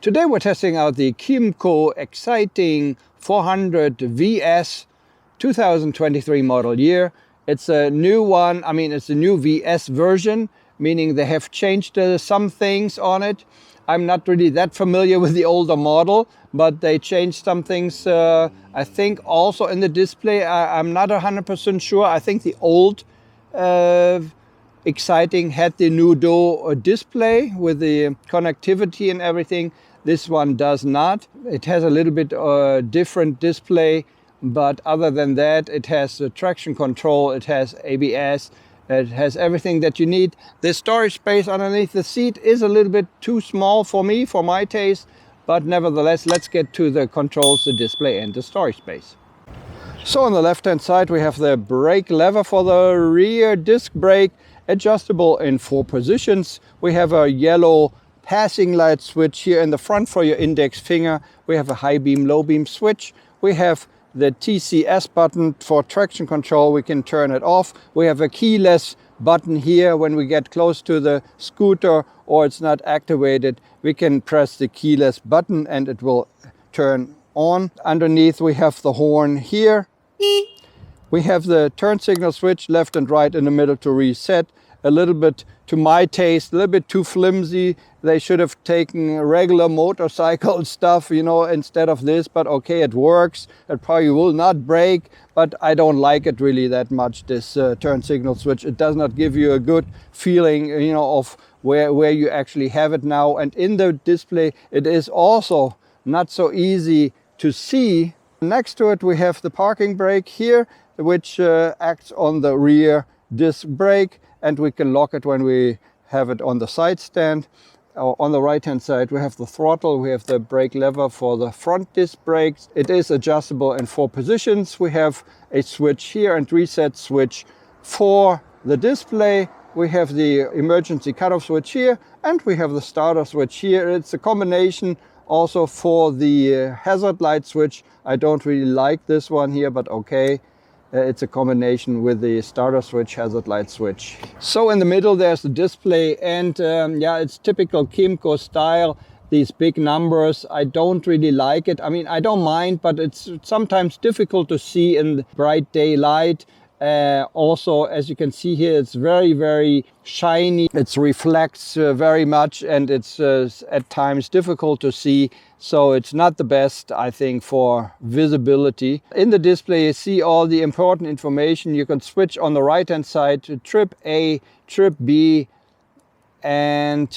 Today we're testing out the Kymco XCiting 400 VS 2023 model year. It's a new one, it's a new VS version, meaning they have changed some things on it. I'm not really that familiar with the older model, but they changed some things, I think also in the display. I'm not 100% sure. I think the old XCiting had the new door display with the connectivity and everything. This one does not. It has a little bit different display, but other than that, it has traction control, it has ABS, it has everything that you need. The storage space underneath the seat is a little bit too small for me, for my taste, but nevertheless, let's get to the controls, the display and the storage space. So on the left-hand side, we have the brake lever for the rear disc brake, adjustable in 4 positions. We have a yellow passing light switch here in the front for your index finger. We have a high beam, low beam switch. We have the TCS button for traction control. We can turn it off. We have a keyless button here. When we get close to the scooter or it's not activated, we can press the keyless button and it will turn on. Underneath we have the horn here. We have the turn signal switch left and right in the middle to reset. A little bit, to my taste, a little bit too flimsy. They should have taken regular motorcycle stuff, instead of this, but okay, it works. It probably will not break, but I don't like it really that much, this turn signal switch. It does not give you a good feeling, of where you actually have it now. And in the display, it is also not so easy to see. Next to it, we have the parking brake here, which acts on the rear disc brake, and we can lock it when we have it on the side stand. On the right hand side we have the throttle, we have the brake lever for the front disc brakes. It is adjustable in 4 positions. We have a switch here and reset switch for the display. We have the emergency cutoff switch here and we have the starter switch here. It's a combination also for the hazard light switch. I don't really like this one here, but okay. It's a combination with the starter switch, hazard light switch. So in the middle there's the display, and it's typical Kymco style. These big numbers, I don't really like it. I don't mind, but it's sometimes difficult to see in bright daylight. Also, as you can see here, it's very, very shiny. It reflects very much, and it's at times difficult to see. So it's not the best, I think, for visibility. In the display, you see all the important information. You can switch on the right-hand side to trip A, trip B, and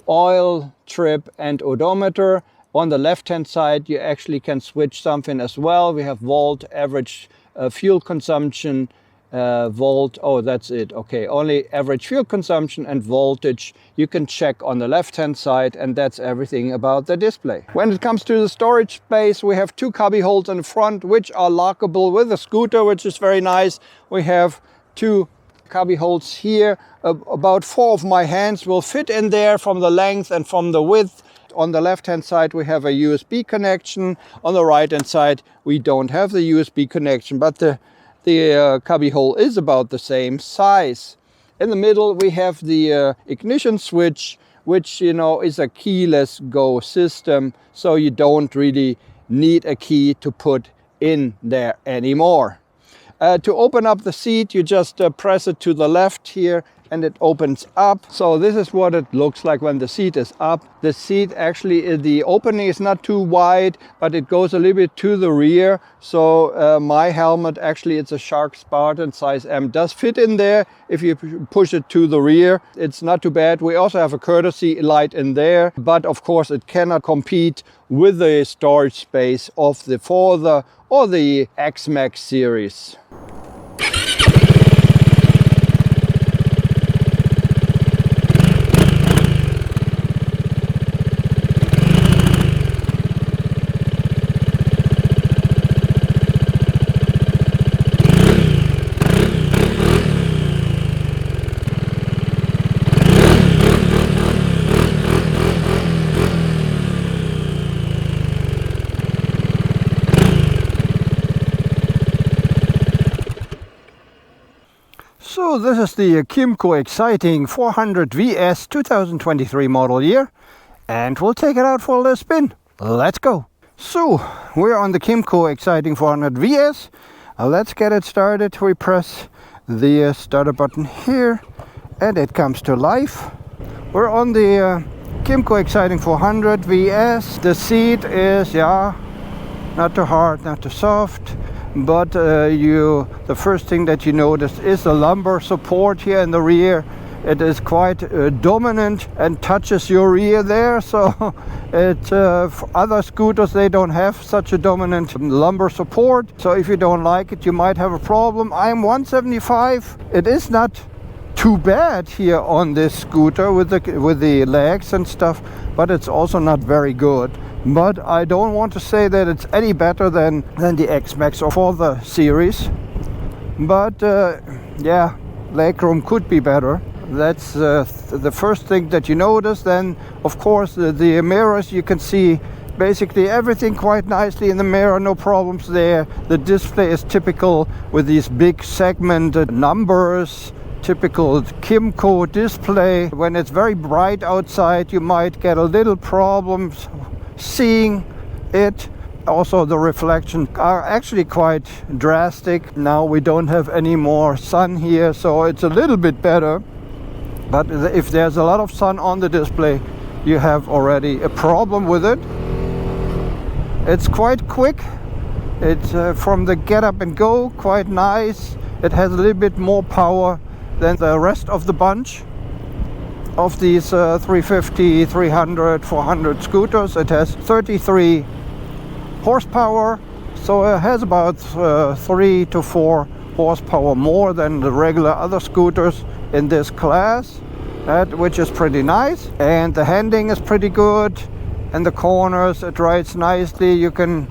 oil, trip, and odometer. On the left-hand side, you actually can switch something as well. We have volt, average fuel consumption, volt, oh that's it, okay, only average fuel consumption and voltage you can check on the left hand side, and that's everything about the display. When it comes to the storage space, we have 2 cubby holes in the front which are lockable with a scooter, which is very nice. We have 2 cubby holes here. About 4 of my hands will fit in there from the length and from the width. On the left hand side we have a USB connection. On the right hand side we don't have the USB connection, but the cubby hole is about the same size. In the middle we have the ignition switch, which is a keyless go system, so you don't really need a key to put in there anymore. To open up the seat, you just press it to the left here and it opens up. So this is what it looks like when the seat is up. The seat actually, the opening is not too wide, but it goes a little bit to the rear. So my helmet, actually it's a Shark Spartan size M, does fit in there if you push it to the rear. It's not too bad. We also have a courtesy light in there, but of course it cannot compete with the storage space of the Forza or the X-Max series. So this is the Kymco XCiting 400 VS 2023 model year. and we'll take it out for a little spin. Let's go. So we're on the Kymco XCiting 400 VS. Let's get it started. We press the starter button here and it comes to life. We're on the Kymco XCiting 400 VS. The seat is, not too hard, not too soft, but the first thing that you notice is the lumbar support here in the rear. It is quite dominant and touches your rear there, so for other scooters they don't have such a dominant lumbar support, so if you don't like it you might have a problem. I'm 175. It is not too bad here on this scooter with the legs and stuff, but it's also not very good. But I don't want to say that it's any better than the X-Max or for the series. But legroom could be better. That's the first thing that you notice. Then of course the mirrors, you can see basically everything quite nicely in the mirror, no problems there. The display is typical with these big segmented numbers, typical Kymco display. When it's very bright outside you might get a little problems seeing it. Also the reflections are actually quite drastic. Now we don't have any more sun here, so it's a little bit better. But if there's a lot of sun on the display, you have already a problem with it. It's quite quick. It's from the get up and go, quite nice. It has a little bit more power than the rest of the bunch of these 350, 300, 400 scooters. It has 33 horsepower, so it has about 3 to 4 horsepower more than the regular other scooters in this class, which is pretty nice. And the handling is pretty good, and the corners, it rides nicely. You can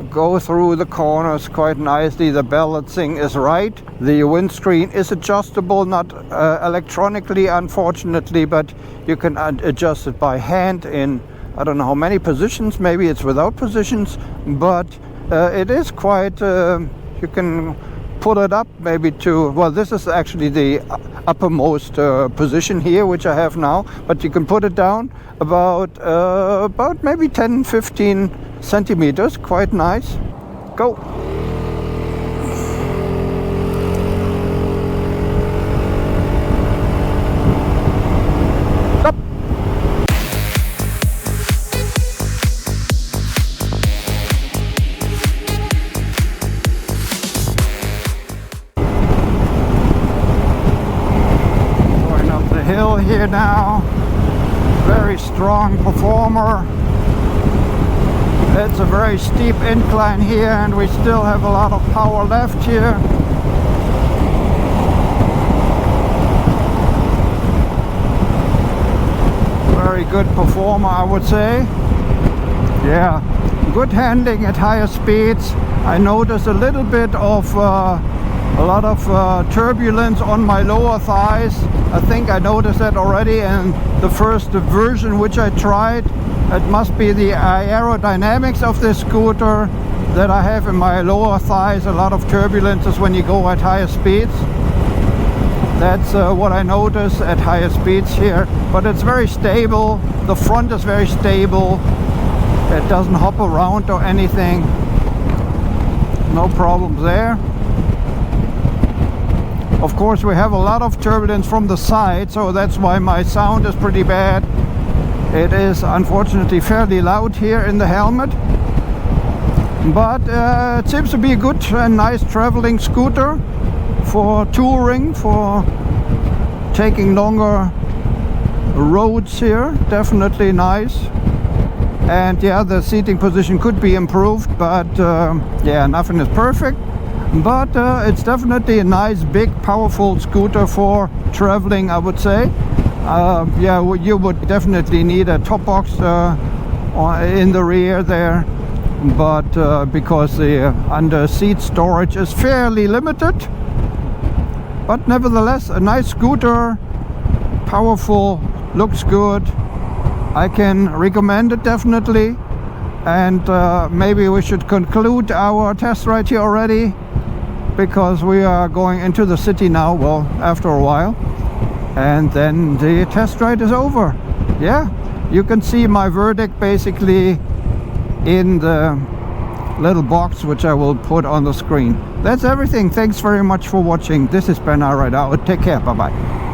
go through the corners quite nicely. The balancing is right. The windscreen is adjustable, not electronically unfortunately, but you can adjust it by hand in I don't know how many positions. Maybe it's without positions, but it is quite you can pull it up maybe to, well, this is actually the uppermost position here which I have now, but you can put it down about maybe 10-15 centimeters. Quite nice. Go. Stop. Going up the hill here now. Very strong performer. It's a very steep incline here and we still have a lot of power left here. Very good performer, I would say. Yeah, good handling at higher speeds. I noticed a little bit of a lot of turbulence on my lower thighs. I think I noticed that already in the first version which I tried. It must be the aerodynamics of this scooter that I have in my lower thighs. A lot of turbulences when you go at higher speeds. That's what I notice at higher speeds here. But it's very stable. The front is very stable. It doesn't hop around or anything. No problems there. Of course we have a lot of turbulence from the side, so that's why my sound is pretty bad. It is unfortunately fairly loud here in the helmet, but it seems to be a good and nice traveling scooter for touring, for taking longer roads here. Definitely nice. And yeah, the seating position could be improved, but yeah, nothing is perfect. But it's definitely a nice, big, powerful scooter for traveling, I would say. Yeah, you would definitely need a top box in the rear there, but because the under seat storage is fairly limited. But nevertheless, a nice scooter, powerful, looks good. I can recommend it definitely. And maybe we should conclude our test ride here already, because we are going into the city now, well, after a while. And then the test ride is over. Yeah, You can see my verdict basically in the little box which I will put on the screen. That's everything. Thanks very much for watching. This is Ben Alright out. Take care. Bye bye.